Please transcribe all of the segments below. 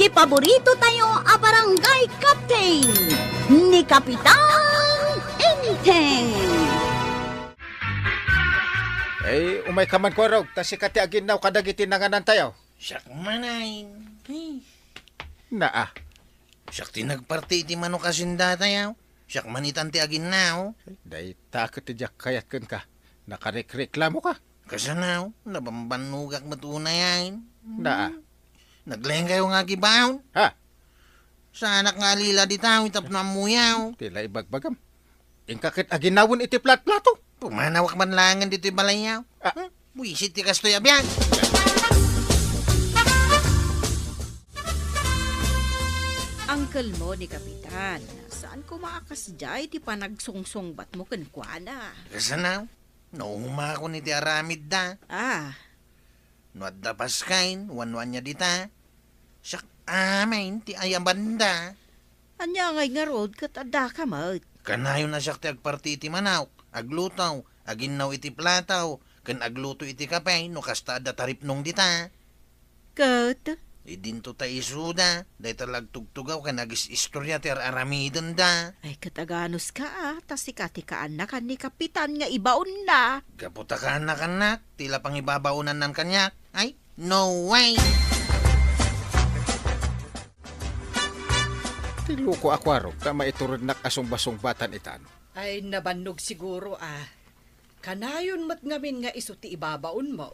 ti paborito tayo a barangay captain ni Kapitan Enteng. Umay ka man ko raw, tas si kati aginaw kadagiti nanganan tayo. Siyak manay. Naa. Siyak tinagparti iti mano kasinda tayo. Siyak manitan ti aginaw. Day takot ti jak kayat kun ka. Nakareklamo ka. Kasanaw, nabambanugak matunayan. Naa. Nagleng kayo nga gibaon. Ha? Sa anak nga lila di tao, itap na muyaw. Tila ibagbagam. Ingkakit aginawon iti plat-plato. Pumanawak man langan dito yung balayaw. Buisit ti kastoy abyan. Uncle mo ni Kapitan, saan ko maakas jay ti panagsungsong bat mo kenkwana? Kasanaw, nauma ko ni ti aramid da. No at dapas kain, wanwan niya dita. Siyak amain ti ayang banda. Anya ngay nga road kat adda ka mat. Kanayon na siyak ti agparti iti manaw, aglutaw, aginaw iti plataw, kan agluto iti kapay, no kasta da tarip nung dita. Kat? Idinto ta isuda, day talag tugtugaw ka nagis-istorya ti aramiden da. Ay kataganos ka tas sikatikaan na kan ni Kapitan nga ibaon na. Kaputa ka anak-anak, tila pang ibabaunan ng kanyak. Ay, no way! Tiluko ako araw, tama iturod nak asong-basong batan itan. Ay nabannog siguro Kanayon mat ngamin nga iso ti ibabaon mo.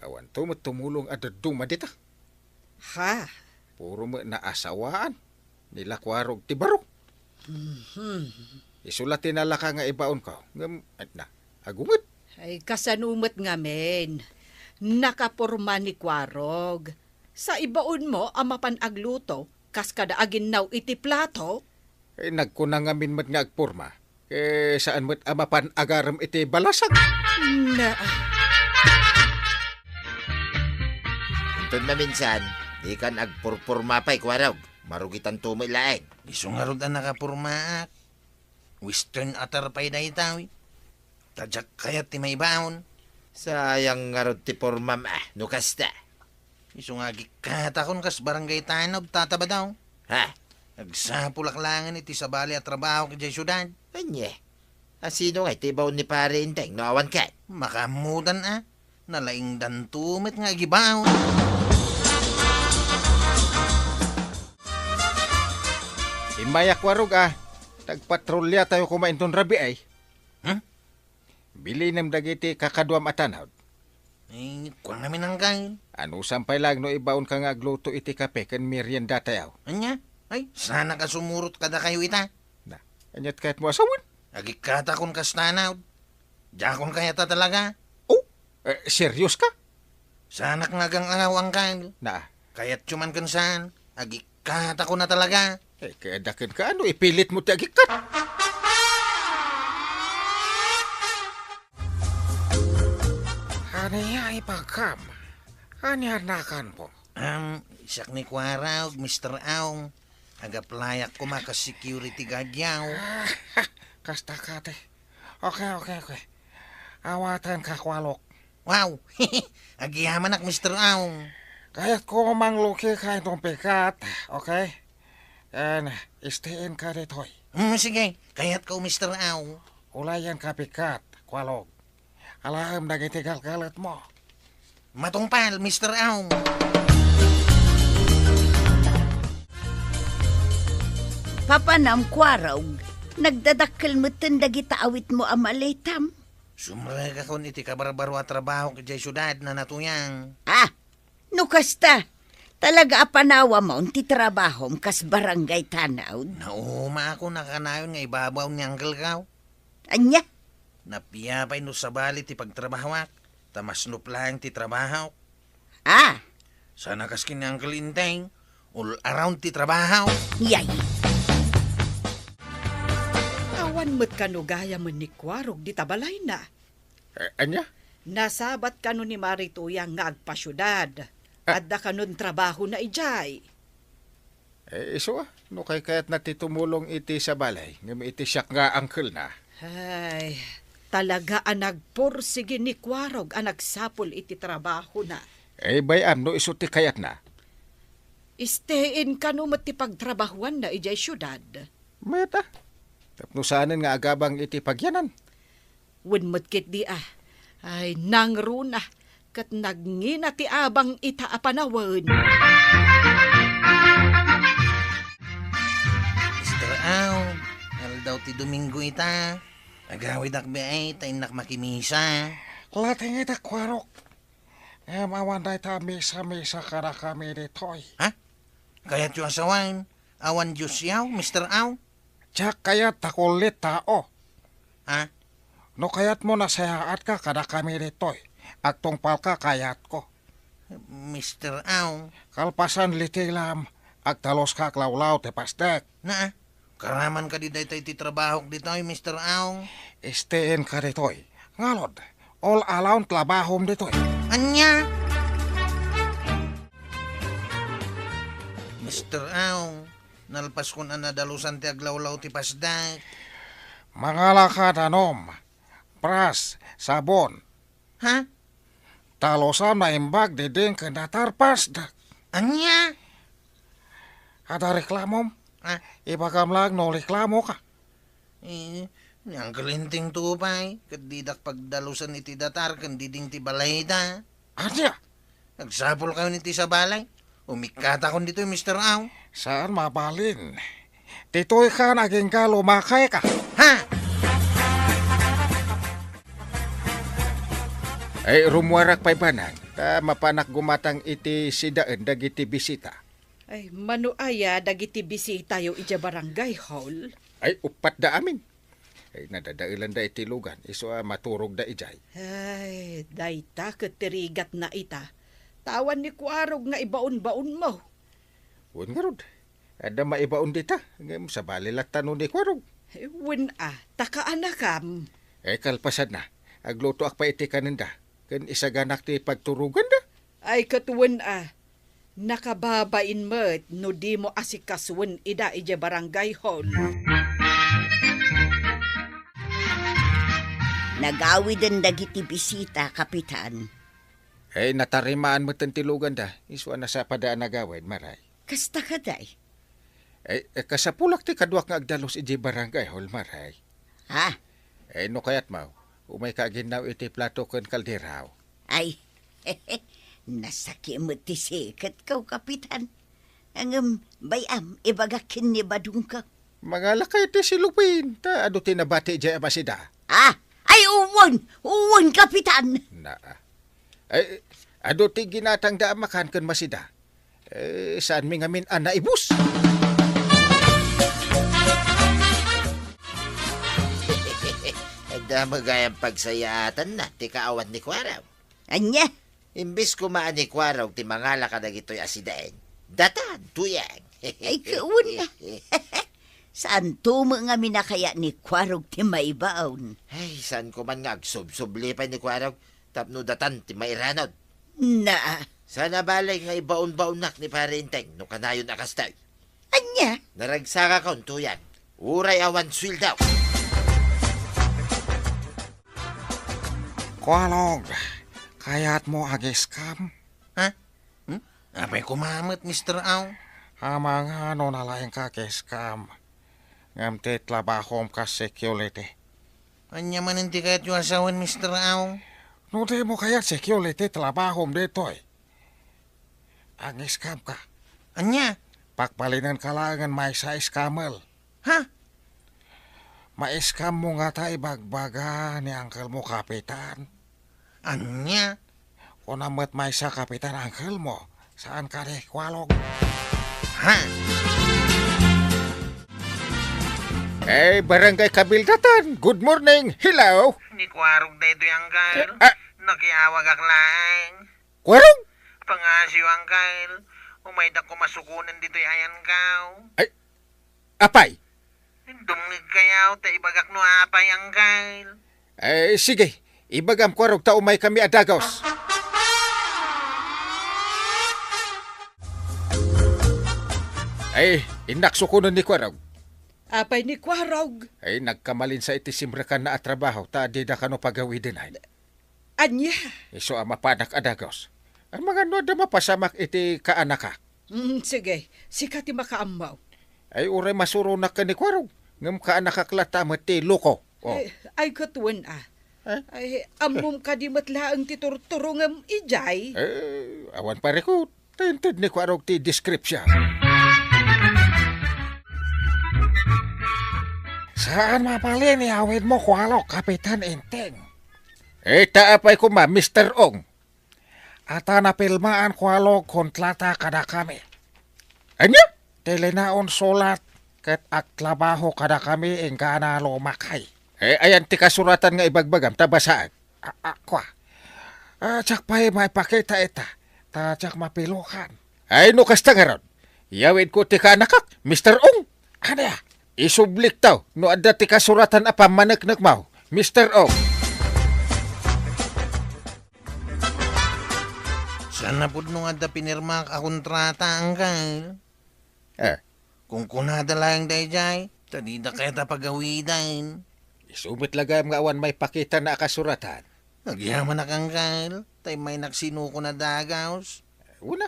Awan to tumulong at dumadita. Ha? Puro mo naasawaan. Nila kwarog ti barok. Isulatin na laka nga ibaon ko. Agumit. Ay kasanumat ngamin. Nakaporma ni kwarog. Sa ibaon mo amapan agluto, kas kada aginaw iti plato. Nagkunang amin mat nga agporma. Saan mat amapan agaram iti balasag. Na. Untun na minsan, di kan agpurpurma pa'y kwarog. Marugitan tumilaeng. Iso nga ron ang nakapurmaak. Western atar pa'y na itaw. Tadyak kayat ti may baon. Sayang nga ron ti pormam nukasta. Iso nga gikatakon kas barangay tanob tataba daw. Ha? Nagsapulaklangan iti sa bali at trabaho kajay syudad. Anye? Asino nga iti baon ni pare inteng, no awan ka? Makamudan nalaing dantumit nga gibaon. Imayak warog tagpatrolya tayo kumainton rabi ay. Bili nam dagiti kakaduam atanawd. Ay, kuwang namin ang kain. Ano sampay lang no ibaon ka nga agluto iti kape kan merienda tayaw. Anya? Ay, sana ka sumurot kada kayo ita. Anyat kahit mo asawan. Agikatakon kas tanaw. Jakon kaya ta talaga. Serious ka? Sana nga gang ang kain. Kaya't cuman kan saan. Agikatakon na talaga. Kaya dakin ka ipilit mo ti agikat. Aniya ipagkam. Anyanakan po. Isak ni Kwaraw, Mr. Aong. Agaplayak ko maka-security guard yaw. Kasta ka te. Okay. Awatan ka kwalok. Wow! Agiyaman ak, Mr. Aong. Kaya't ko mangluki ka itong pikat. Okay? And stayin ka ditoy. Sige, kaya't ko, Mr. Aong. Ulayan ka pikat, kwalok. Alam na gitigal-galat mo. Matungpal, Mr. Aong. Papanam kwarog, nagdadakkel mo dagita awit mo amalitam. Sumrega ko iti kabarbaro at trabaho kajay syudad na natuyang. Nukasta. Talaga apanawa mo ti trabahom kas barangay tanawd. Nauma ako nakanayon nga ibabaw ni Uncle Kaw. Anya? Napiyapay no sabali ti pagtrabahawak. Tamas nuplang ti trabaho. Sana kas kini Uncle Inteng. All around ti trabaho. Yay. Awan mo't kanugaya mo ni kwarog di tabalay na. Anya? Nasabat kanu ni Marituyang nga agpasyudad. Adda kanon trabaho na ijay. Iso no kay kaya't natitumulong iti sa balay. Ngam iti siyak nga uncle na. Ay, talaga nagpursige ni kwarog nagsapol iti trabaho na. Bayam no iso ti kayat na. Istein ka no ti pagtrabahuan na ijay syudad. Meta. Tapnusanan nga agabang iti pagyanan. Wenmet kit di Ay, nangruna. Kat nagngina ti abang itaapanawan. Mr. Aw, daw ti Domingo ita. Agawid akbe ay, tayo makimisa. Lating ita kwarok. Mawan day ta misa-misa kada kami ditoy. Ha? Kaya't yung asawan, awan Diyos yaw, Mr. Aw. Diyak kayat takulit tao. Ha? No kayat mo nasayaat ka kada kami ditoy. Agtong palka kayat ko. Mr. Aw. Kalpasan litilam. Agtalos ka klawlaw te pastek. Na, karaman ka di daytoy ti trabaho ditoy, Mr. Aw. Istiin ka ditoy. Ngalod. All around labahom ditoy. Anya? Mr. Aw, nalpas ko na nadalusan ti aglawlaw ti pasdak. Mga lakad anom. Pras, sabon. Ha? Talosan na imbag diding kendatarpas dak. Anya? Ada reklamom. Ha? Ibagam lang no reklamo ka. Yang kelinting tupay, kadidak pagdalusan iti datar, kandiding ti balay da. Anya? Nagsapol kayo niti sa balay. Umikata ko dito, Mr. Aw. Saan mabalin? Titoy ka naging ka lumakay ka. Ha? Ay rumwarak pa'y banang. Ta mapanak gumatang iti sidaan dagiti bisita. Ay, manuaya dagiti bisita yo ija barangay hall. Ay upat da amin. Ay nadadailan da iti lugan. Iso maturog da ijay. Ay, dayta ketirigat na ita. Tawan ni Kuarog nga ibaon-baon mo. Wan nga rod. Ada maibaon dita. Ngayong sa balilat tanong ni Kwarog. Wen takaan na kam. Kalpasad na. Agluto ak pa iti kananda. Kan isaganak ti pagturugan da. Ay katuwen nakababain mo't no di mo asikaswen ida ija barangay hall. Nagawi din dagiti bisita, Kapitan. Natarimaan mo tilugan da. Iswa na sa padaan nagawid, maray. Kasta ka day. Kasapulak ti kaduak nga agdalos iji barangay hall, maray. Ha? No kayat mau. Umay ka ginaw iti plato ken kalderaw. Ay, nasaki mo ti sikat kaw, Kapitan. Ang bayam, ibagakin ni badung ka. Mga lakay ti silupin. Ta ado tinabati jay amasida. Ay, uwon, Kapitan. Ado ti ginatang da makan ken masida. Saan mi ngamin naibus? Da magayang pagsayaatan na, ti kaawat ni Kwaraw. Anya? Imbis kumaan ni Kwaraw, ti mangala ka na gito'y asidain. Datan, tuyang. Ay, kaun na. Saan tumo nga minakaya ni Kwarog ti maibaon? Ay, saan ko man nga agsubsubli pa ni Kwaraw, tapno datan ti mairanod. Na. Sana balay nga ibaon-baonak ni Parinteng, no kanayon akastay. Anya? Naragsaka kaun, tuyang. Uray awan swil daw. Kwalog, kaya't mo agiskam? Ha? Apay kumamot, Mr. Aw. Amang ano nalaing ka kiskam. Ngamtit labahom ka security. Anya man hindi kaya't yung asawan, Mr. Aw. No di mo kaya't security labahom dito eh. Agiskam ka. Anya? Pakpalinan ka langan may sa iskamel. Ha? Maiskam mo nga tayo bagbaga ni Uncle mo, Kapitan. Anya? Kung namat may sa Kapitan Uncle mo, saan ka rin, Kwalog? Ha? Barangay Kabildatan, good morning, hello? Ni Kwarog na ito yung Uncle. Nakiawag aklang. Kwarog? Pangasiw, Uncle. Umaydak ko masukunan dito ayan kaw. Apay? Dumig kayaw, ta ibagak no apay, Uncle. Sige, ibagam Kwarog ta umay kami adagos. Inaksukunan ni Kwarog. Apay ni Kwarog. Nagkamalin sa itisimrakan na atrabaho, ta di na kano pagawi din ay. Anya? Iso mapanak adagos. Ang mga noda mapasamak iti kaanak ka. Sige, sika ti makaamaw. Ay uray masuro na ka ni Kwarog. Ngam ka nakaklata mo ti loko. Oh. Ay katuan Ay, amom ka di matlaang ti turturo ngam ijay. Awan pare ko. Tinted ni Kwarog ti description. Saan mapalin ni awit mo kwalo, Kapitan Enteng? Taapay ko ma, Mr. Ong. Ata na pilmaan kwalo kontlata kada kami. Anya? Telenaon solat ket agtrabaho kada kami engka na lumakay. Ayan ti kasuratan nga ibagbagam, tabasaan. Kwa. Tsak pa'y may pakita ita. Tsak mapilukan. Ay no kasta ngaron. Yawid ko ti kanakak, Mr. Ong. Ano ya? Isublik taw, no adda ti kasuratan apa maneknek mau, Mr. Ong. Sana po nung adda pinirma ka kontrata, Uncle. Kung kunada lang dayjay, tadi na kaya tapagawidan. Isubit lagam nga awan may pakita na kasuratan. Nagyaman na kang Uncle, tay may naksinuko na dagaws. Una.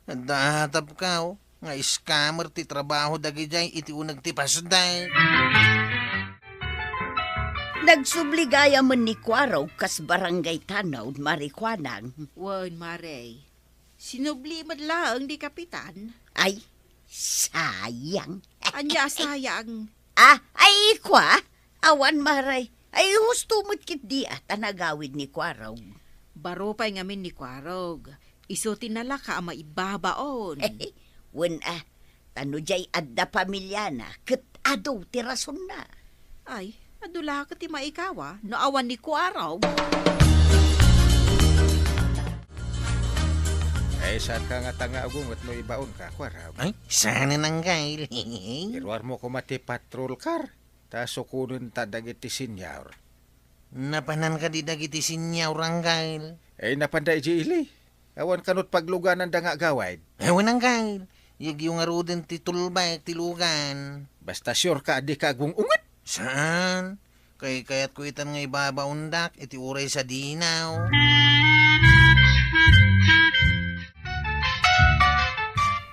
Nadahatap ka, nga scammer ti trabaho dagijay iti unag ti pasday. Nagsubligaya man ni Kwaraw kas barangay Tanaw, Marikwanang. Wan, Mare. Sinubli man lang di kapitan. Ay, sayang. Anya sayang. Ay, kwa? Awan, Maray. Ay, husto mo't kit di tanagawid ni Kwaraw. Baro pa'y ngamin ni Kwarog. Iso tinala ka ama ibabaon. Wen tano jay adda pamilya na, ket ado ti rason na. Ay, adula ka ti maikawa, no awan ni Kwaraw. Ay, saan ka nga tanga agungot no ibaon ka, Kwaraw? Ay, sana nang Uncle. Irwar mo kumati patrol car. Ta sukunun ta dagiti sinyaw. Napanan ka di dagiti sinyaw, Uncle. Ay, napanday ji ili. Awan kanot pagluganan da nga gawaid. Ewan, Uncle. Yag yung aruden ti tulbay ti lugan. Basta sure ka di ka agungungot. Saan? Kaya't ko itan nga ibabaundak iti uray sa dinaw.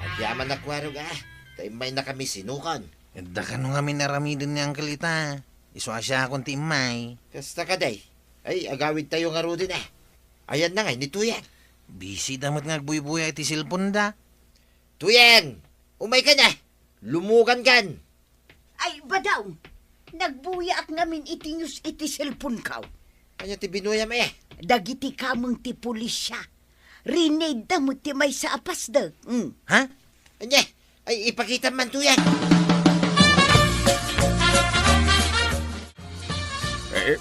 Agyaman na Kwarog Tay may na kami sinukan. Edda ka nung kami naramidin ni Uncle ita. Iso asya akong ti imay. Kasta ka day. Ay, agawid tayo nga rodin Ayan na nga, ni Tuyan. Busy damat nga agbuy-buya iti silpon da. Tuyan! Umay ka na! Lumugan kan! Ay, badaw. Nagbuyak namin iti news iti cellphone kaw. Kanya ti binuya may Dagiti kamong ti pulisya. Rinade da mo ti may sa apas da. Ha? Anya, ay ipakita man Tuyan.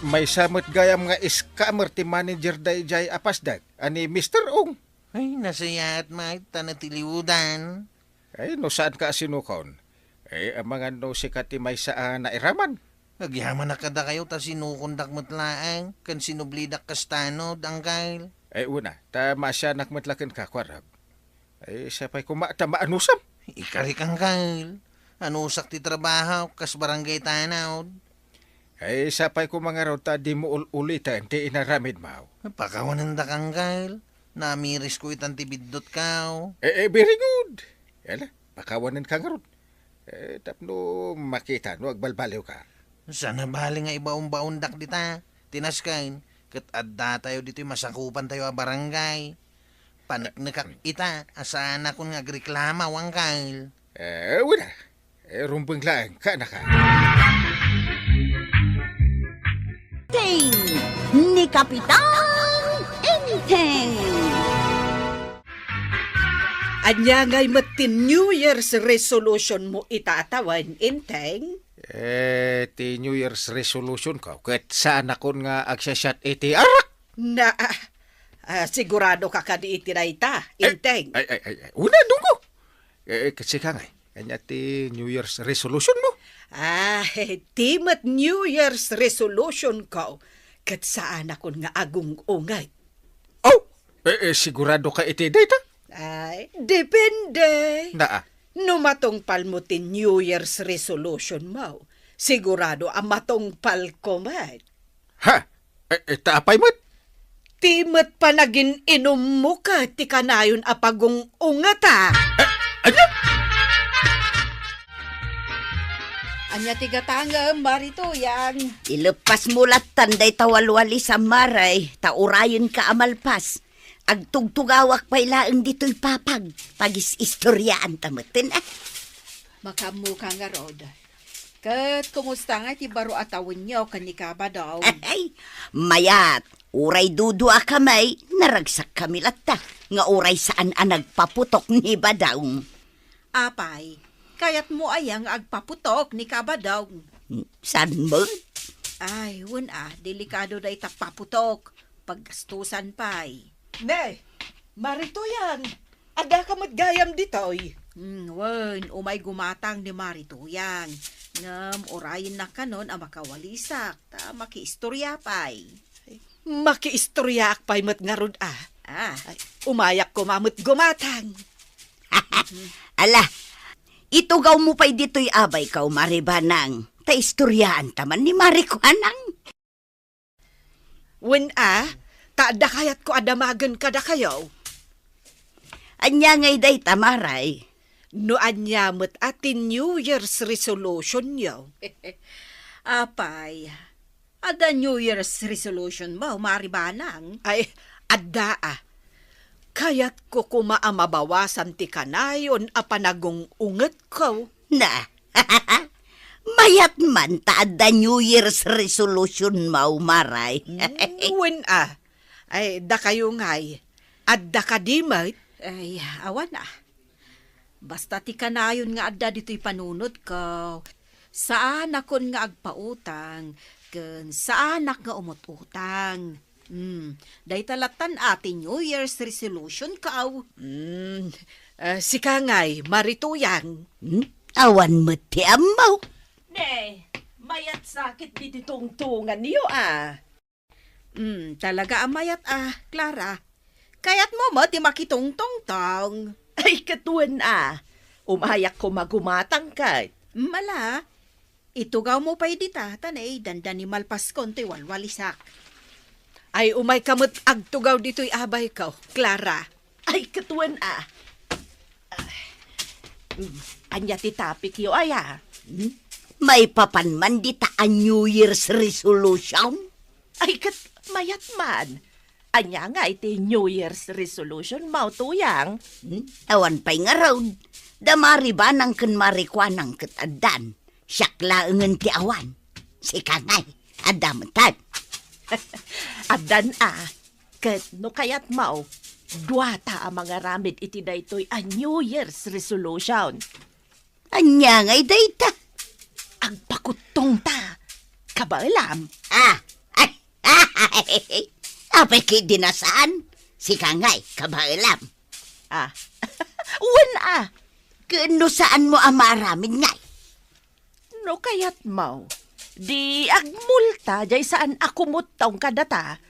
May samot gayam nga scammer ti manager dayjay apasdag. Ani Mr. Ong. Ay, nasaya at may tanatiliudan. Ay, no saan ka sinukon? Ang mga no sikat ti may sa nairaman. Nagyaman na kada kayo ta sinukundak matlaang kan sinublidak kastanod, Uncle. Una, masya nakmatlakin ka, Kwarag. Sapay kumata maanusam. Ikarik, Uncle. Anusak ti trabaho kas barangay Tanaw. Sapay ko mga raw ta di mo ulitan ti inaramid mau. Pakawanan da, Uncle. Namiris ko itan ti biddot kaw. Very good. Yala, pakawanan ka nga ron. Tapno makita, no agbalbaliw ka. Sana bali nga ibaon-baondak dita. Tinaskain, kat adda tayo dito'y masakupan tayo a barangay. Panaknakak ita, asana kung agreklama, Uncle. Wala. Rumbang lang ka na ka. Ting ni Kapitan Enteng. Anya ngay matin New Year's resolution mo itaatawan, Enteng? Ti New Year's resolution ko. Kat saan akon nga agsasyat iti arak. Na, sigurado ka ka di itinayta, Enteng. Una, dungo. Kasi ka nga, kanya ti New Year's resolution mo. Timat New Year's resolution ko. Kat saan akon nga agung ungay. Oh, sigurado ka iti data? Ay, depende. Naa. Numatong palmutin New Year's resolution mo. Sigurado ang matongpal ko, man. Ha? Taapay mo't? Timat pa naging inom mo ka, ti kanayon apagong ungata. Anya tigatangam, marito yang. Ilepas mulat tanday tawalwali sa maray, taurayon ka amalpas. Agtugtugawak pa'y laeng dito'y papag. Tagis istoryaan tamatin Makamu ka nga rod. Kat, kumusta nga ti baro atawin niyo kanikaba daw? Ay, mayat, uray dudua kamay, naragsak kami latta. Nga uray saan ang nagpaputok ni Badaw. Apay, kayat mo ayang agpaputok ni kabadaw. San mo? Ay, delikado da itapaputok. Paggastusan pa'y. Ne, marito yan. Ada ka matgayam ditoy. Umay gumatang ni Marituyang. Ngam, orayin na kanon ang makawalisak. Ta makiistorya pa'y. Makiistorya akpay mat nga rod Ay, umayak ko mamut gumatang. Ala, itugaw mo pa'y dito'y abay ka, Maribanang. Ta istoryaan taman ni Marikuanang. Taada kayat ko adamagan kada kayo. Anya ngay day tamaray. No anya mo't atin New Year's resolution yo. apay. Ada New Year's resolution ba, Maribanang? Ay, adda Kayat ko kumaamabawasan ti kanayon a panagong unget ko. Na, mayat man taada New Year's resolution mau maray. Ay, da kayo ngay. Adda ka di mait. Ay, awan Basta ti kanayon nga adda dito'y panunod ko. Saan akon nga agpautang, ken saan nga umututang. Day talatan ating New Year's resolution ka. Si Kangay, Marituyang. Awan mo ti amaw. Ne, mayat sakit di tungtungan niyo Talaga amayat Clara. Kayat mo ti makitungtong-tong. Ay, katuan umayak ko magumatang kay. Mala, itugaw mo pa'y dita, tanay, dandan ni malpas konti walwalisak. Ay, umay kamot agtugaw dito'y abay ko, Clara. Ay, katuan Anya ti topic yo May papanman di ta a New Year's resolution. Ay, mayat man. Anya nga iti New Year's resolution mau tuyang. Awan pa'y nga road. Damari ba nang ken marikwanang katadan? Siyakla ngen ti awan. Si Kangay, adamatan. Adan ket no kayat mau, duwata ang mga ramid iti daytoy a New Year's resolution. Anya ngay dayta. Agpakutong ta, kabalam. Apay ki dinasaan? Si Kangay, kabailam. Uwan Kano saan mo ang maaramin ngay? No kayat mau, di agmulta jay saan ako mutong kadata.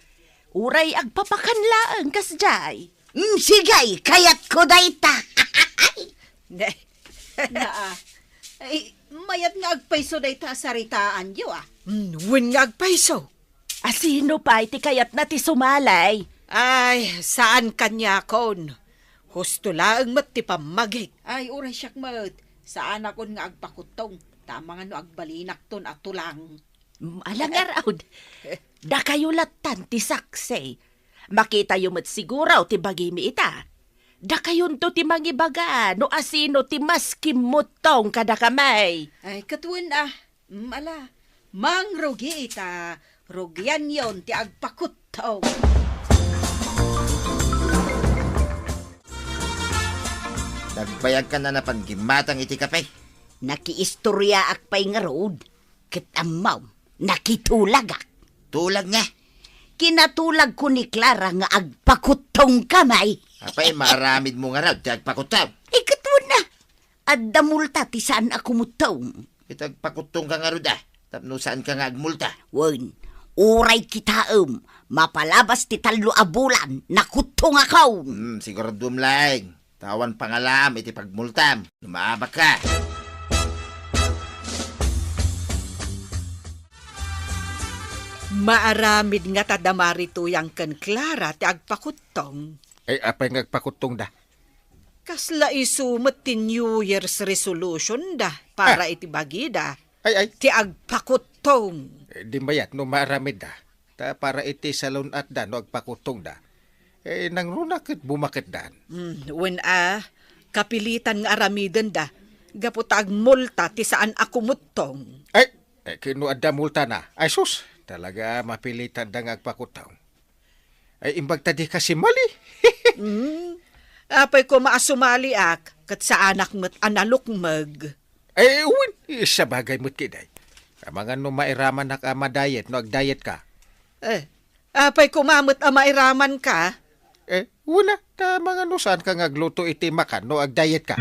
Uray agpapakanlaan kas jay. Sigay, kayat ko dayta. Ay, mayat nga agpayso day ta saritaan yo Wen nga agpayso. Sino pa iti kayat na ti sumalay? Ay, saan kanya kon? Husto laang mat ti pamagik. Ay, uray siyak mat. Saan akon nga agpakutong? Tama nga no agbalinak ton at tulang. Alangar aud. Da kayo latan ti saksay. Makita yung mat siguraw ti bagimi ita. Da kayon to ti mangibaga no asino ti mas kimutong kada kamay. Ay, katuan ala. Mang rugi ita. Rugyan yon ti agpakutong. Nagbayag ka na pangimatang iti kapay. Nakiistorya akpay nga road. Kitamaw, nakitulag ak. Tulag nga. Kinatulag ko ni Clara nga agpakutong kamay. Apay, maramid mo nga raw, di agpakutaw. Ikato na. Adda multa ti saan ako mutong. Itagpakutong ka nga ro tapno saan ka nga agmulta. Wen, uray kitaem. Mapalabas ti talo a bulan. Nakutong akaw. Siguro dumlaing. Tawan pangalam iti pagmultam. Lumaabak ka. Maaramid nga tadamari tuyang ken Clara ti agpakutong. Ay, apay ngagpakutong da. Kasla isumet ti New Year's resolution da para iti bagida. Ay, Ti agpakutong. di mayat no maramid da. Ta para iti salon at da no agpakutong da. Nang runakit bumakit dan. When kapilitan nga aramiden da. Gaputag multa ti saan ako mutong. Ay, kinuad da multa na. Ay sus, talaga mapilitan da nga agpakutong. Ay imbag tadi kasi mali. Apay ko maasumali kat sa anak mo't analukmag. Ay, uwin. Isa bagay mo't kiday. Mga no mairaman na ka ma-diet, no ag-diet ka. Apay ko mamot mairaman ka. Una, ta mga no saan ka ngagluto iti makan, no ag-diet ka.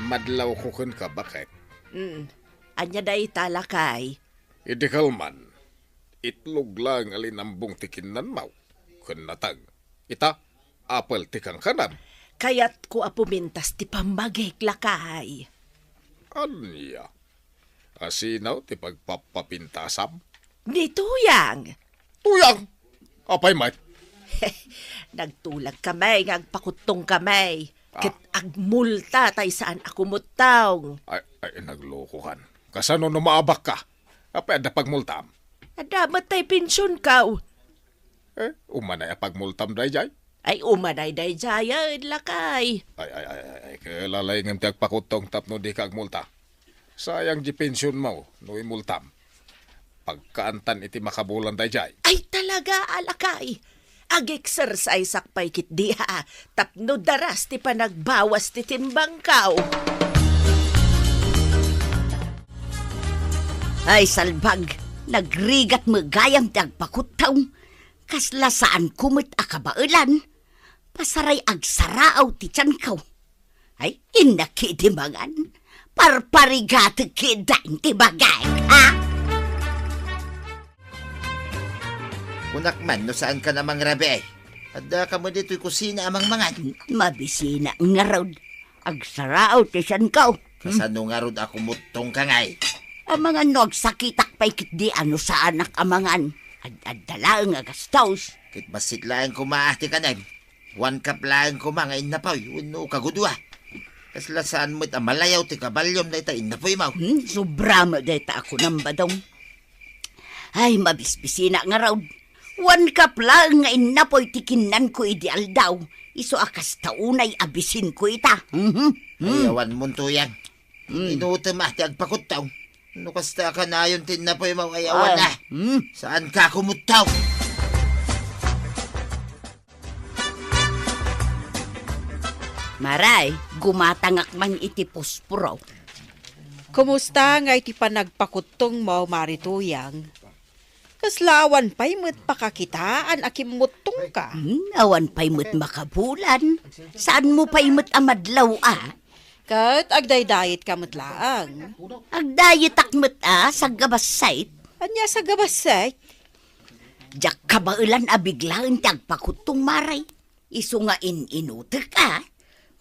Madlaw ko kun ka, bakit? Anya day talakay. Iti kalman, itlog lang alinambong tikinan mau. Kun natag, ita, apel tikang kanam. Kayat ko apumintas ti pambagik lakay. Anya? Asinaw ti pagpapapintasam? Ni Tuyang. Tuyang! Apay mat? Nagtulag kamay, ngagpakutong kamay. Kit agmulta tay saan ako mutaw. Ay, naglokohan. Kasano no maabak ka? Apay ada pagmultam. Adamat tay pensyon kaw. Umanay pagmultam dayjay? Ay umanay day jaya lakay. Ay, kalalay ngam ti agpakutong tapno di ka agmulta. Sayang di pensyon mo, no imultam. Pagkaantan iti makabulan dayjay. Ay talaga alakay. Ag-exercise akpay kit diha. Tapno daras ti panagbawas ti timbang kaw. Ay, salbag. Nagrigat mo gayam ti agpakutaw. Kasla saan kumit akabailan. Pasaray agsaraaw ti tiyan kaw. Ay, inakidimangan. Parparigati kidain ti bagay, ha? Kunak man, no saan ka namang rabi ay? Adda ka mo dito'y kusina amang mangan. Mabisina nga raw. Agsaraaw ti tiyan kaw. Kasano nga rod ako mutong kangay. Ang mga nagsakitak pa'y kitdi ano sa anak amangan. Ad-adala ang agastos. Kit basit lang kumaati ka na. 1 cup lang kumangain na pa. Uno kagudwa. Kasla saan mo't amalayaw ti kabalyom na ita inapoy mo. Sobra mo dayta ako ng badong. Ay, mabisbisina nga raw. 1 cup lang nga inapoy tikinan ko ideal daw. Iso akas taunay abisin ko ita. Ayawan mo tuyang. Inuutom ti agpakutaw. No kasta ka na yun tinapoy mo ayawan na. Saan ka kumutaw? Maray, gumatangak man iti posporo. Kumusta nga iti panagpakutong mo, Marituyang? Kaslawan pa'y mo't pakakitaan akimutong ka. Awan pa'y mo't makabulan. Saan mo pa'y mo't amadlaw Kat agdaydayit ka mo't laang. Agdayitak mo't sa gabasayt. Anya sa gabasay? Diyak kabailan abiglaan ti agpakutong maray. Iso nga inutek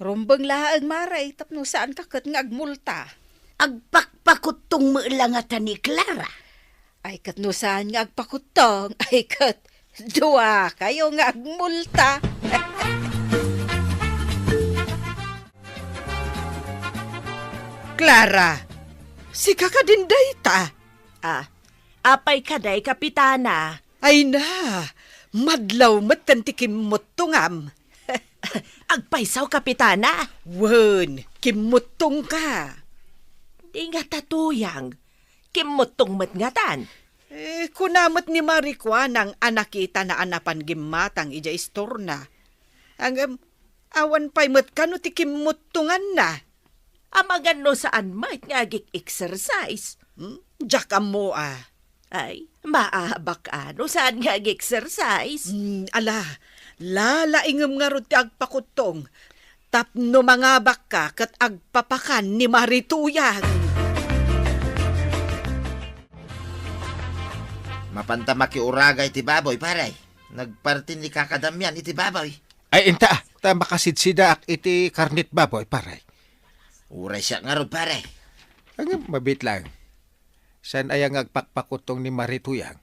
Rumbang laang maray, tapno saan kakat nga agmulta. Agpakpakutong mo lang ni Clara. Ay kat no saan nga agpakutong, ay kat duwa kayo nga agmulta. Clara, si kakadinday ta. Apay kaday kapitana. Ay na, madlaw matantikim mutungam. Agpaysaw kapitana. Wen, kimutong ka. Di nga tatuyang. Kimutong matngatan. Kunamot ni Marikwa ng anakita na anapan gimatang ija istorna. Ang awan pa'y matkano ti kimutungan na. Amagan no saan might nga exercise. Diyak mo Ay, maabak ano saan nga exercise. Ala, lalaingam nga ron ti agpakutong. Tapno mga baka kat agpapakan ni Marituyang. Mapantamaki uragay ti baboy, paray. Nagpartin ni kakadamyan iti baboy. Ay, inta, ta makasidsida ak iti karnit baboy, paray. Uray siya nga rod, paray. Ang mabit lang. San ayang agpakpakutong ni Marituyang?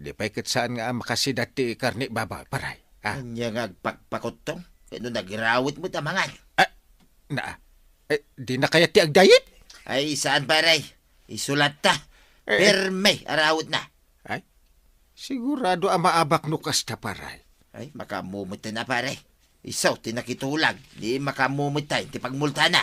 Di pa ikit saan nga makasidat ti karni baba, paray. Anya nga agpakpakutong. Kano nagirawit mo tamangan. Di na kaya ti agdayit? Ay, saan paray? Isulat ta. Perme, arawit na. Ay, sigurado ang maabak no kasta, paray. Ay, makamumot na paray. Isaw, tinakitulag. Di makamumot tayo, ti pagmulta na.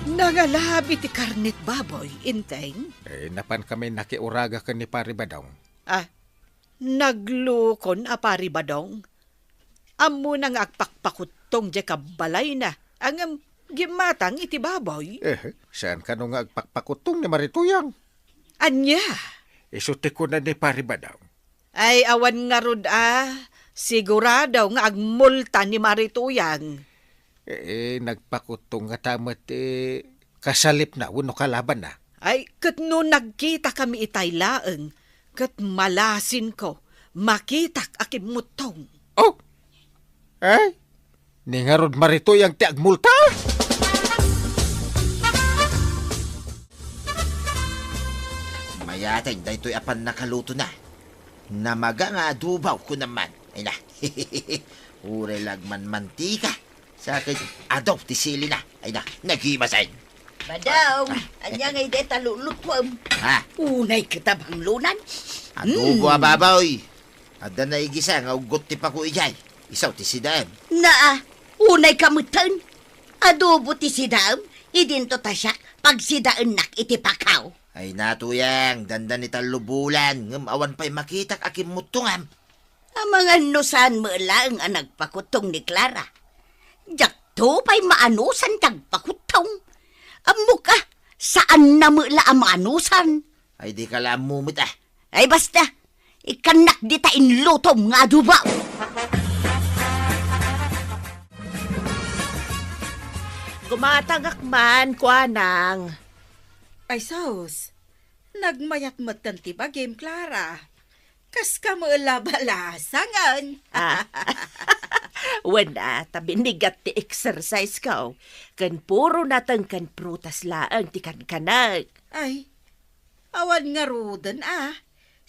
Nangalabi ti karnit baboy, inteng. Napan kami nakiuraga ka ni Pari Badong. Naglukon apari badong. Amo nang agpakpakutong di kabalay na. Ang gimatang iti baboy. Saan ka nung agpakpakutong ni Marituyang? Anya? Isuti ko na ni Pari Badong. Ay awan nga rod sigurado nga agmulta ni Marituyang. Nagpakutong nga tamat kasalip na, uno kalaban na. Ay, kat no nagkita kami itay laeng, kat malasin ko, makitak akim mutong. Oh! Ay, ni nga rod Marituyang ti agmulta? Mayatay, dahito'y apan nakaluto na. Namaga nga adubaw ko naman. Ay na, uray lagman mantika. Sa akin, adaw, tisili na. Ay na, naghimasay. Badong, anya ngay de talulutwam. Unay kitabang lunan. Adubo ababaw. Ada na igisa nga ugot ti pa ko ijay. Isaw ti sidam. Unay kamutan. Adobo ti sidam, idinto ta siya pag sidaan nak iti pakaw. Ay natuyang, dandan ni talubulan. Ngam awan pa'y makitak akim mutungam. Ang mga nusan mo lang ang nagpakutong ni Clara. Jakto pa'y maanusan tagpakutong. Amo ka, saan na mo ang maanusan? Ay di ka lang mumit Ay basta, ikanak di ta inlutom nga dubaw. Gumatagak man, kuanang. Ay, sos. Nagmayat-matan ti ba, Game Clara? Kas ka mo labalasangan. Wala, tabinigat ti exercise ka. Kan puro natang kan prutas laang ti kankanag. Ay, awan nga rudan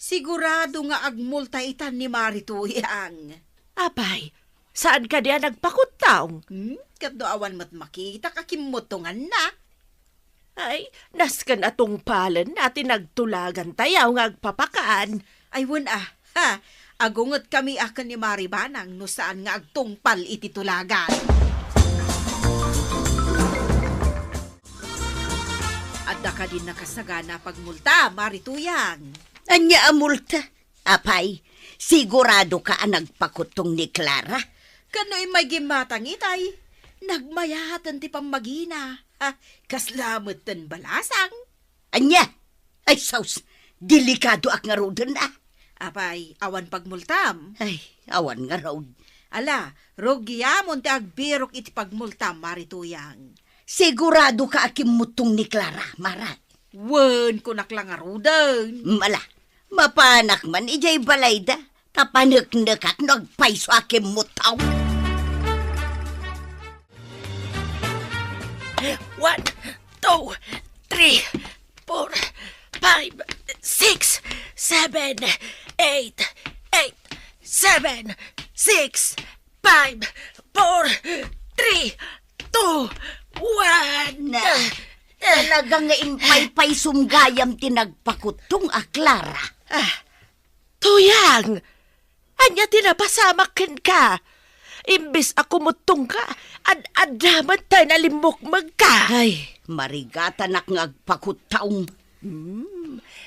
Sigurado nga agmulta itan ni Marituyang. Apay, saan ka diya nagpakutaw? Kadto awan mat makita kakimutungan na. Ay, naskan atong palan natin nagtulagan tayaw nga agpapakaan. Ay, agungot kami akan ni Maribanang no saan nga agtungpal iti tulagan. Adda ka din nakasagana pagmulta, Marituyang. Anya amulta? Apay, sigurado ka ang nagpakutong ni Clara? Kano'y may gimatang itay. Nagmayatan ti pamagina. Kaslamot tan balasang. Anya? Ay, saus, delikado ak nga rodan Apay, awan pagmultam. Ay, awan nga raw. Ala, rogyamon ti agbirok iti pagmultam, Marituyang. Sigurado ka akim mutong ni Clara, Marat. Wen ko naklang arudan. Mala, mapanak man ijay balayda. Tapanek-nekak nagpaiso akim mutaw. 1, 2, 3, 4, 5, 6, 7, 8, 7, 6, 5, 4, 3, 2, 1. Talagang nga inpay-pay sumgayam tinagpakutong Clara. Tuyang! Anya tinapasamakin ka. Imbis ako mutong ka, ad-adaman tayo nalimukmag ka. Ay, marigatan ak ngagpakutaong.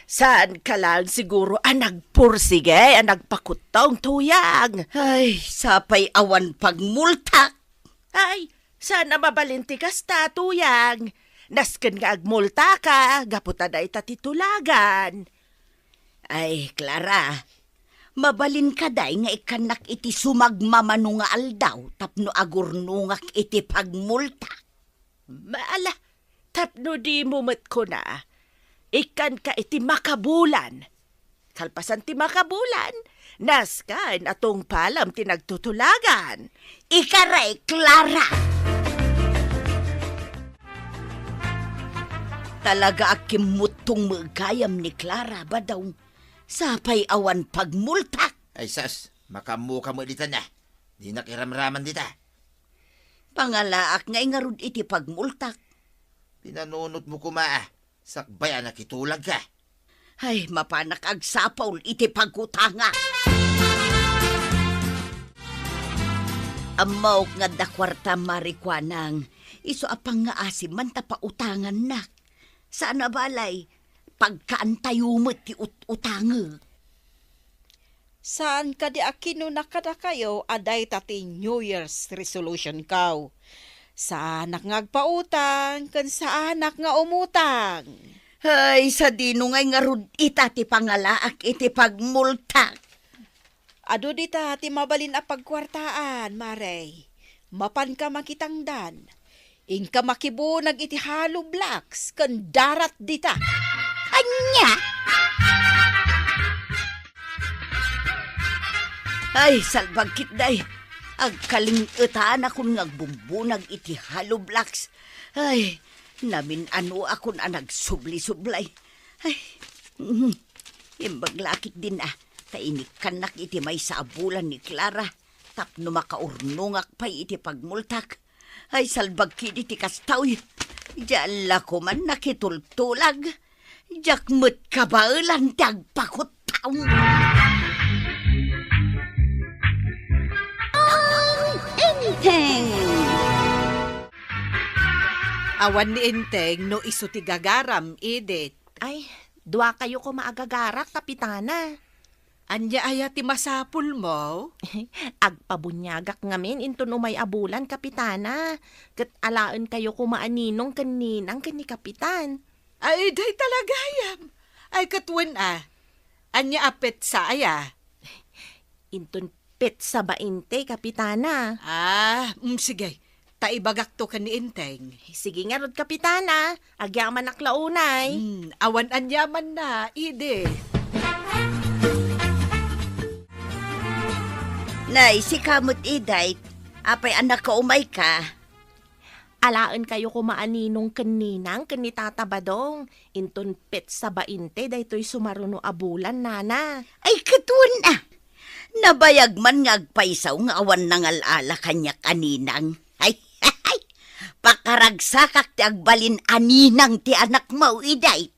Saan ka lang siguro nagpursige, nagpakutaong tuyang. Ay, sapay awan pagmulta. Ay, sana mabalinti ka sta, tuyang. Nasken nga agmulta ka, gaputa na itatitulagan. Ay, Clara, mabalin ka day nga ikanak iti sumagmamano nga aldaw tapno agurnungak iti pagmulta. Maala, tapno di mumet ko na. Ikan ka iti makabulan. Kalpasan ti makabulan, naskan atong palam tinagtutulagan. Ikaray, Clara! Talaga akimutong magayam ni Clara ba daw? Sapay awan pagmulta. Ay sas, makamuka mo dita na. Di nakiramraman dita. Pangalaak nga ingarod iti pagmultak. Pinanunot mo kumaa. Sakbaya nakitulag ka. Ay, mapanak agsapaw iti pagkutanga. Amaw nga dakwarta marikwanang. Iso apang nga asim man tapautangan na. Saan na balay? Pagkaantayumot ti utanga. Saan ka di akino nakada kayo aday tati New Year's resolution kaw? Sa anak nga agpautang, kan sa anak nga umutang. Ay, sa dino ngay nga rud ita ti pangalaak iti pagmultak. Ado dita ti mabalin a pagkwartaan, Marey. Mapan ka makitangdan. Ingka makibunag iti Hollow Blocks, kan darat dita. Anya? Ay, salbagkit day. Agkalingutan akong ngagbumbunag iti Hollow Blocks. Ay, namin ano akong nagsubli-sublay. Ay, imbaglakit din Tainikan nak iti may saabulan ni Clara. Tapno makaurnungak pa iti pagmultak. Ay, salbagkit iti kastaw. Diyala ko man nakitultulag. Jakmut kabailan tagpakutaw. Enteng! Awan ni Enteng no iso ti gagaram, Edith. Ay, dua kayo ko maagagarak, kapitana. Anya aya ti masapul mo? Agpabunyagak ngamin into no may abulan, kapitana. Kat alaan kayo kumaaninong kaninang kani kapitan. Ay, day talaga yam. Ay, katwan Anya apet sa aya. Inton pet sa 20, kapitana. Sige. Taibagak to ka ni Enteng. Sige nga rod, kapitana. Agyaman naklaunay. Awan anyaman na, Edith. Nay, si kamot iday. Apay anak ka umay ka. Alaan kayo kumaaninong kaninang kanitatabadong. Inton pet sa 20, daytoy sumaruno abulan, nana. Ay, katun Nabayag man nga agpaisaw nga awan nangalala kanya kaninang. Ay, pakaragsakak ti agbalin aninang ti anak mo, iday.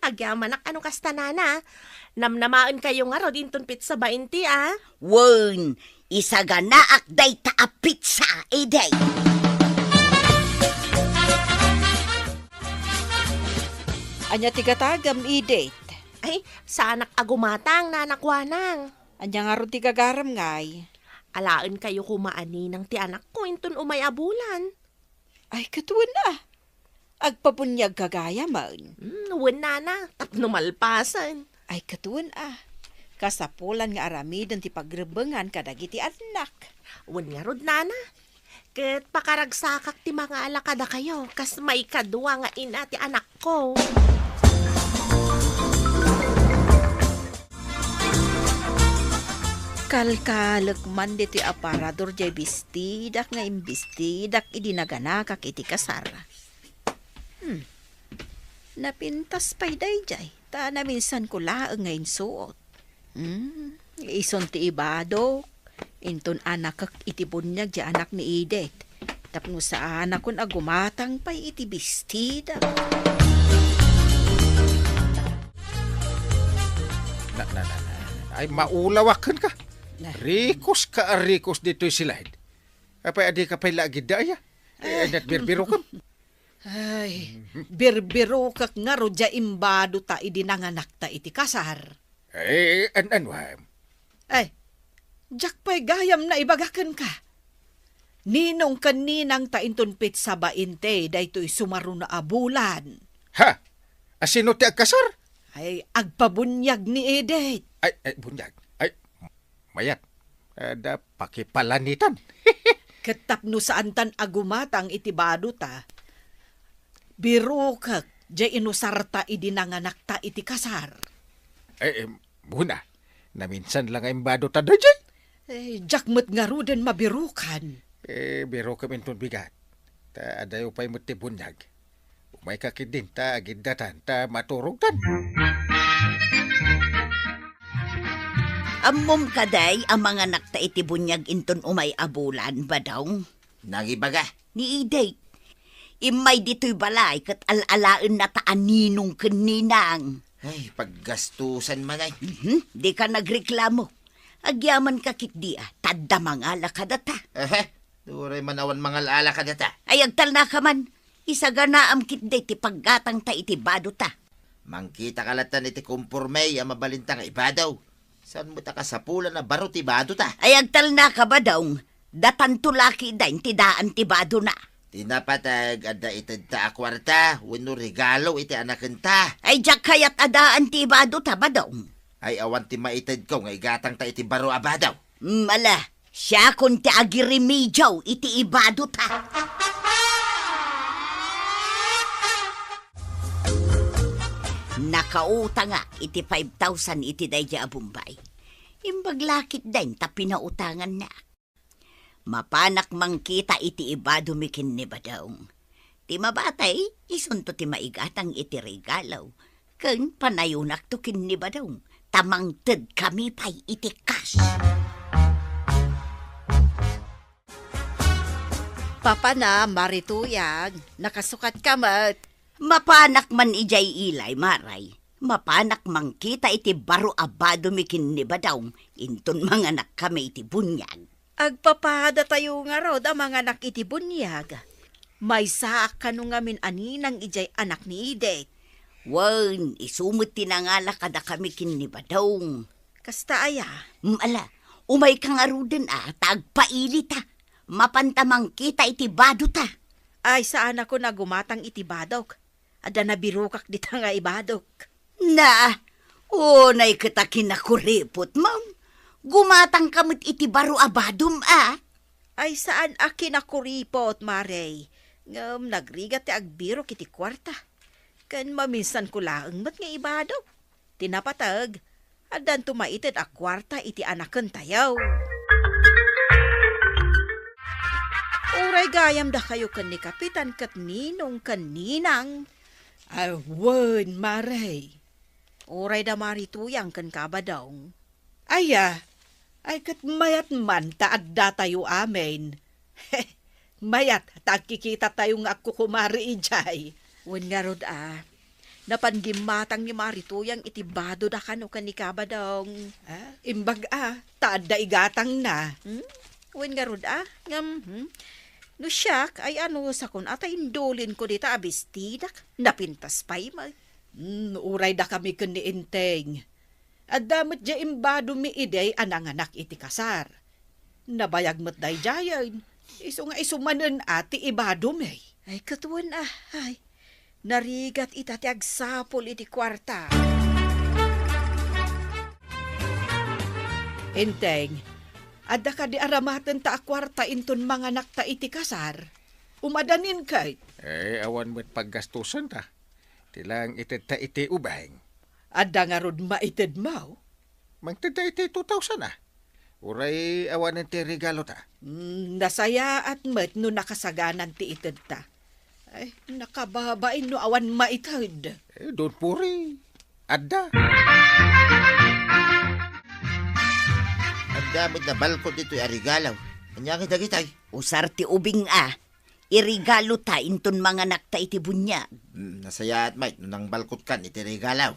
Agyaman ano kasta, nana. Namnamaan kayo nga rod inton pet sa 20, Wen, isaganaak day taapit sa iday. Anya tigatagam, Edith. Ay, sa anak agumatang, nanakwanang. Anya nga ron ti gagaram ngay. Alaan kayo kumaani ng ti anak ko inton umay abulan. Ay, katwan Agpabunyag kagaya man. Wen, nana, tapno malpasan. Ay, katwan Kasapulan nga aramidan ti pagrebengan kadagiti anak. Wen nga rod, nana. Ket pakaragsakak ti mga alakada kayo, kas may kadwa nga ina ti anak ko. Kalkalek man diti aparador jay bistidak nga imbistidak idinaganakak iti kasar. Napintas pa'y day jay. Ta na minsan ko laang ngayon suot. Ison ti ibado. Inton anak kak iti bunyag di anak ni Edith. Tapno sa anak kun agumatang pa'y iti bistida. Ay, maulawakan ka. Rikos ka rikos dito'y silahid. Apay adi ka pa'y lagi daya. Ay, birbiro ka. Ay, birbiro kak nga ro dya imbado ta idinanganak ta iti kasar. Ay, Ay, jak pa'y gayam na ibagakan ka. Ninong kaninang ta intunpit sa 20, daytoy sumaro na abulan. Ha? Asino ti agkasar? Ay, agpabunyag ni Edith. Ay, bunyag. Ay, mayat. Ada pakipalanitan. Katapno saan tan agumatang itibado ta. Biro kak, jay inusarta idinanganak ta iti kasar. Ay, muna. Naminsan lang ang bado ta dyan. Jakmat nga ro den mabirukan. Biro kami itong bigat. Ta adayo pa'y muti bunyag. May kakidinta agindatan ta maturugtan. Amom kaday ang mga nakta iti bunyag inton umay abulan ba daw? Nagibaga. Ni Iday. Imay dito'y balay kat alalaan na taaninong kaninang. Ay, paggastusan man ay. Di ka nagreklamo. Agyaman ka kit di tadda mga lakadata. Duray manawan mga laala ka data. Ay agtal na ka man. Isaganaam kit di ti paggatang ta iti bado ta. Mangkita kalatan iti kumpurmay ang mabalintang ibadaw. Saan mo ta kasapulan na baro ti bado ta? Ay agtal na ka ba daw? Datan tulaki dahin ti daan ti bado na. Tinapatag ada itad ta akwarta, wano regalo iti anakan ta. Ay jak kayat adaan ti bado ta ba daw? Ay awan ti maitad ko nga igatang ta iti baro abadaw. Mala, siya kun ti agirimidyaw iti ibado ta. Nakauta nga iti 5,000 iti dayja a Bombay. Imbaglakit din ta pinautangan na. Mapanak mangkita iti ibado mikin ni Badong. Ti mabatay, isunto ti maigatang iti regalaw. Ken panayunak to kin ni Badong. Tamangted kami pay iti cash. Papa na, marituyag. Nakasukat ka mat. Mapanak man ijay ilay, maray. Mapanak mangkita iti baro abado mikin ni Badong. Inton mga anak kami iti bunyag. Agpapada tayo nga raw da mga anak iti bunyag. May saak ka nung ngamin aninang ijay anak ni Idet. Wan, isumot tinangala kada kami kin ni Badong. Kasta aya. Ala, umay kang aruden tagpaili ta. Mapantamang kita iti bado ta. Ay saan ako na gumatang iti badok. Ada nabirukak dita nga ibadok. Na, unay kita kinakuripot, ma'am. Gumatang kamot iti baro abadom, Ay saan akin ako ripot, Marey. Ngam nagrigat ti agbiro kiti kwarta. Kan maminsan ko laeng mat nga ibadok. Tinapatag, adan tumaited a kwarta iti anaken tayaw. Uray gayam da kayo kan ni Kapitan kat ninong kaninang. Ay, wan, Marey. Uray da marituyang kan kabadong. Aya, ay kat mayat man taadda tayo amin. Mayat, tagkikita tayo nga ako kumari ijay. Wen nga rod napangimatang ni marituyang itibado da kano kan ni kabadong. Imbag taadda igatang na. Wen nga rod no siyak ay ano sa kun ata indulin ko dita abistidak. Napintas pa'y mag. Uray da kami kun ni Inteng. At damat ja imbado mi iday anang anak iti kasar. Nabayag mat day jayan. Iso nga isumanan ati ibado may. Ay katuan ay. Narigat ita ti agsapol iti kwarta. Inteng, adda ka di aramatan ta akwarta inton mga nakta iti kasar. Umadanin kay. Awan mo't paggastusan ta. Tilang itid ta iti ubahing. Adda nga rod maited mau. Magtida iti 2,000 Uray awan ti regalo ta. Nasaya at met no nakasaganan ti ited ta. Ay, nakababain no awan maited. Doon puri. Adda. Ang damit na balkon dito'y arigalaw. Anyangin dagitay. Usar ti ubing irigalo ta inton mga nakta iti bunyag. Nasaya at mait, nang balkot kan iti regalaw.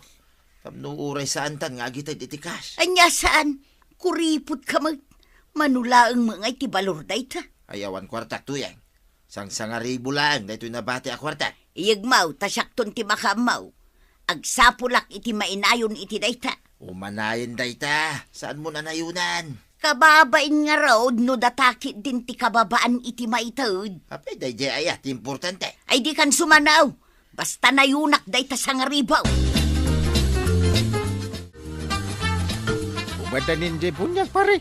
Tamno uray saan tan nga agitay iti cash. Anya saan? Kuripot ka manulaang mga iti balor day ta. Ayawan kwartak tuyang. Sang-sanga ribu lang, dahito nabati a kwartak. Iyagmaw, tasyakton ti makamaw. Agsapulak iti mainayon iti dayta. Umanayin dayta. Saan mo nanayunan? Kababain nga raw, no datakit din ti kababaan iti maitod. Apay, dayjay ayat, importante. Ay di kan sumanaw. Basta nayunak dayta sa nga ribaw. Umadanin di bunyag pare.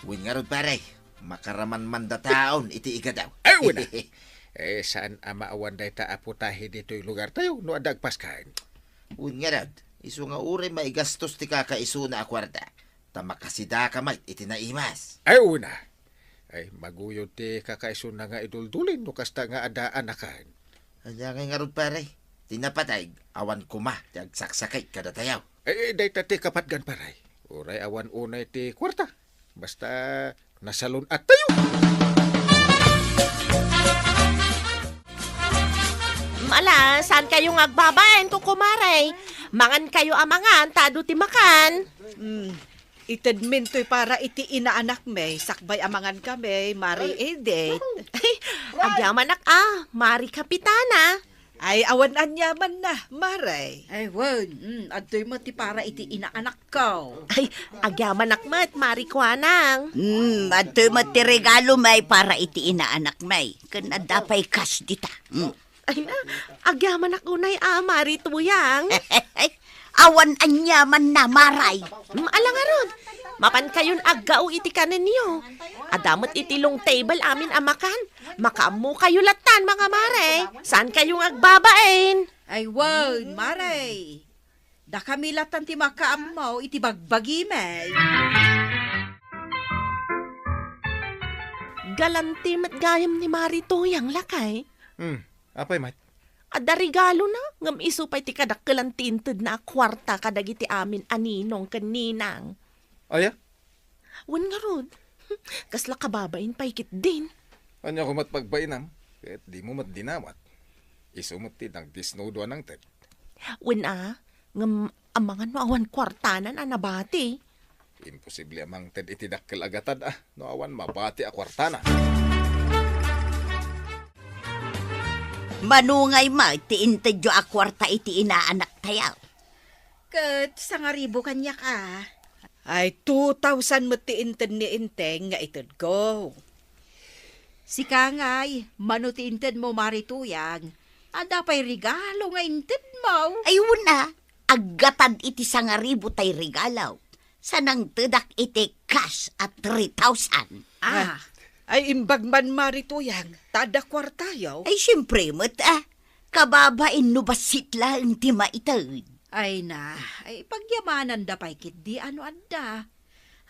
Win nga rod pare. Makaraman man da taon, iti ikadaw. Ay, wala. Saan amaawan day ta aputahe dito'y lugar tayo no adag paskain? Win nga rod. Isu nga uri maigastos ti kakaiso na akwarta. Tamakasida ka may itinaimas. Ay, una. Ay, maguyod ti kakaiso na nga iduldulin no kasta nga ada anakan. Anya nga rod pare. Tinapatay, awan kuma, tiyag saksakay kada tayaw. Day tati kapatgan paray. Uray awan unay ti kwarta. Basta nasalon at tayo. Mala, saan kayo ngagbabayan ko kumaray? Mangan kayo amangan, tado ti makan. Itadmin to'y para iti inaanak may, sakbay amangan kami, Mari Edith. Ay, agyaman Mari Kapitana. Ay, awan anyaman na, Maray. Ay, wan. Adoy mo ti para iti inaanak ko. Ay, agyaman mat, Mari Kuanang. Ato ti regalo may para iti inaanak may. Kan adapay cash dita. Ay na, agyaman unay Mari Tuyang. Awan anyaman na, Maray. Alangaron, mapan kayon aggao iti kanan niyo. Adamot iti long table amin amakan. Makaamu kayo latan, mga Mare. Saan kayong agbabain? Ay, wan, Maray. Da kami latan ti makaamaw, iti bagbagi may. Galanti mat gayam ni Mari Tuyang lakay. Apay, mate? Ada regalo na, ngam isupay ti kadakkelan tinted na kwarta kadagiti amin aninong kaninang. Aya? Wan nga rod, kasla kababain paikit din. Anya ko matpagbainam. Kahit di mo mat dinawat. Isumot ti nang disnodo anang ted. Wan ngam amangan no awan kwartanan anabati. Imposible amang ted iti dakkel agatad no awan mabati a kwartana. Manungay ma, ti intedyo a kwarta iti inaanak tayaw. Kat, sangaribo kanya ka. Ay, 2,000 mo ti inted ni Inteng nga itad ko. Si Kangay, manutinted mo marituyang. Ada pa'y regalo nga inted mo. Ay, una, aggatad iti sangaribo tay regalaw. Sanang tedak iti cash at 3,000. Ay, imbag man marituyang, tada kwartayaw. Ay, siyempre, kababain no basit lang ti maitad. Ay na, ay pagyamanan da pa'y kit di ano adda.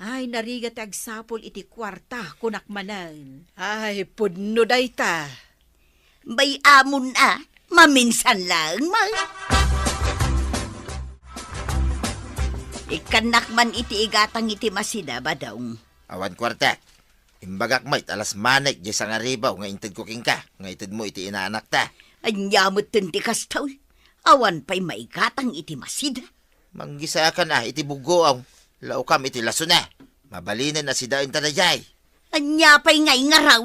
Ay, narigat agsapol iti kwarta kunak manan. Ay, pudno day ta. Bay amon maminsan lang, Ikanak man iti igatang iti masida ba daw? Awan kwarta. Imbagak mait alas manik di sang aribaw nga inted ko king ka. Nga ited mo iti inaanak ta. Anyamot ti kastaw. Awan pa'y maigatang iti masida. Manggisa ka na iti bugoaw. Laukam iti laso na. Mabalinan na si daon tanayay. Anya pa'y ngay nga raw.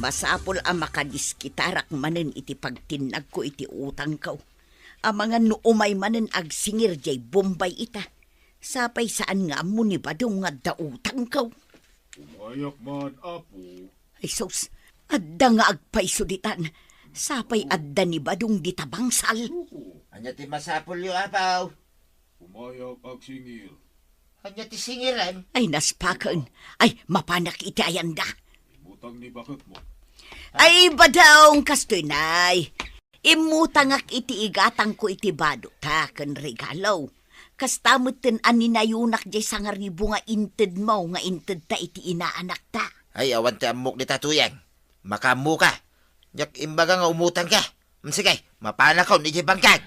Masapol ang makadiskitarak manen iti pagtinag ko iti utang ko. Ang mga nuumay manen agsingir jay bombay ita. Sapay saan nga mo ni badong nga dautang ko. Umayak man, apo. Ay sos, adda nga agpaisuditan. Sapay adda ni badong ditabangsal. Anya ti masapol yu apaw. Umayak ag singil. Anya ti singiran. Ay naspakan. Ay mapanak iti ayanda. Imutang ni bakit mo. Ay badong kastoy nay. Imutangak iti igatang ko iti bado ta ken regalaw. Kastamot ten aninayunak jay sangaribo nga inted mo nga inted ta iti inaanak ta. Ay awan ti amok ni tatuyang. Makamu ka. Nyak imbaga nga umutang ka. Sige, mapanakaw ni bangkag.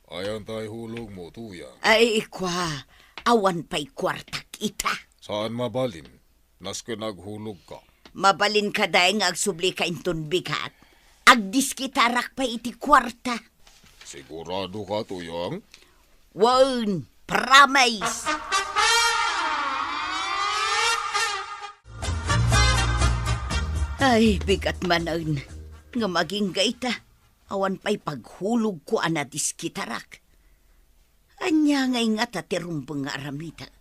Ayan tayo hulog mo, tuyang. Ay kwa, awan pa'y kwartak ita. Saan mabalin? Naske naghulog ka. Mabalin ka dahi nga agsubli ka inton bigat. Agdiskitarak pa iti kwarta. Sigurado ka, tuyang? Wan, promise. Ay, bigat manan. Nga maging gaita. Awan pa'y paghulog ko anadiskitarak. Anya ngay nga tatirumbang nga aramitak.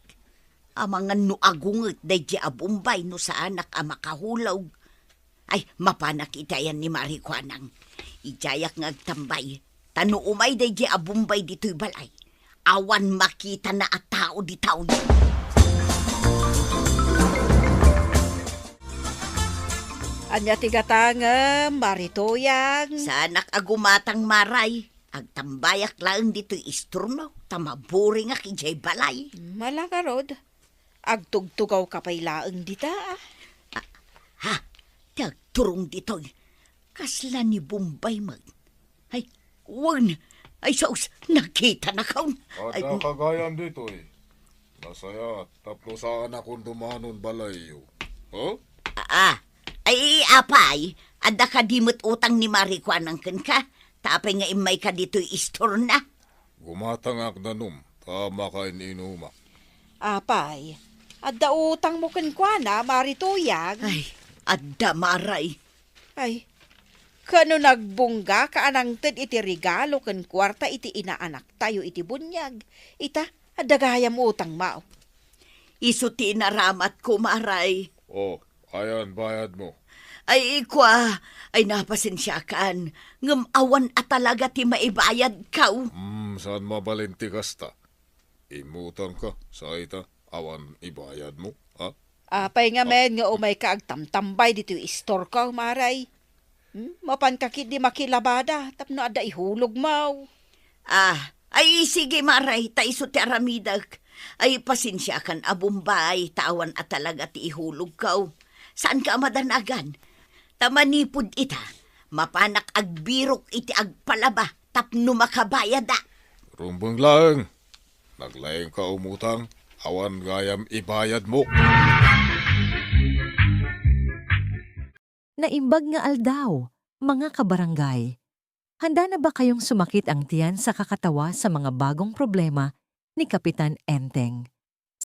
Amangan no agunget day di abumbay no sa anak amakahulaw. Ay, mapanak itayan ni Marikwanang. Ijayak nga agtambay. Tano umay day di abumbay dito'y balay. Awan makita na at tao di taon. Anya tigatangam, marituyang. Sa anak agumatang maray. Agtambayak lang dito'y isturno. Tamaburi nga kijay balay. Malakarod. Agtugtugaw ka pa'y laang dita. Ha? Tagturong ditoy. Kasla ni Bombay mag. Ay, wan. Ay, sos, nakita na kaon. Ay, Ada kagayam dito eh. Nasaya, tapno saan akong dumanon balayo. Oh? Ay, apay. Ada ka dimot utang ni Marikwanang ken ka. Tapay nga imay ka dito'y istor na. Gumatangak na num, tama ka inuma. Apay, adda utang mo kenkwana, marituyag. Ay, adda maray. Ay, kano nagbungga ka anangted iti regalo ken kwarta iti inaanak tayo iti bunyag. Ita, adda gayam utang mao. Iso ti inaramat ko, maray. Oh, ayan bayad mo. Ay, ikwa, ay napasensyakan. Ngam awan at talaga ti maibayad kaw. Saan mabalinti kasta? Imutang ka, sa ita, awan ibayad mo, ha? Apay nga men nga umay ka agtamtambay dito istor ka, maray. Mapankakit di makilabada, tapno ada ihulog mau. Ay sige maray, taiso ti aramidag. Ay pasensyakan abumbay, tawan at talaga ti ihulog kaw. Saan ka madanagan? Tamanipod ita, mapanak agbirok iti agpalaba, tapno makabayada. Rumbang lang. Naglayang ka umutang, awan gayam ibayad mo. Naimbag nga aldaw, mga kabarangay. Handa na ba kayong sumakit ang tiyan sa kakatawa sa mga bagong problema ni Kapitan Enteng?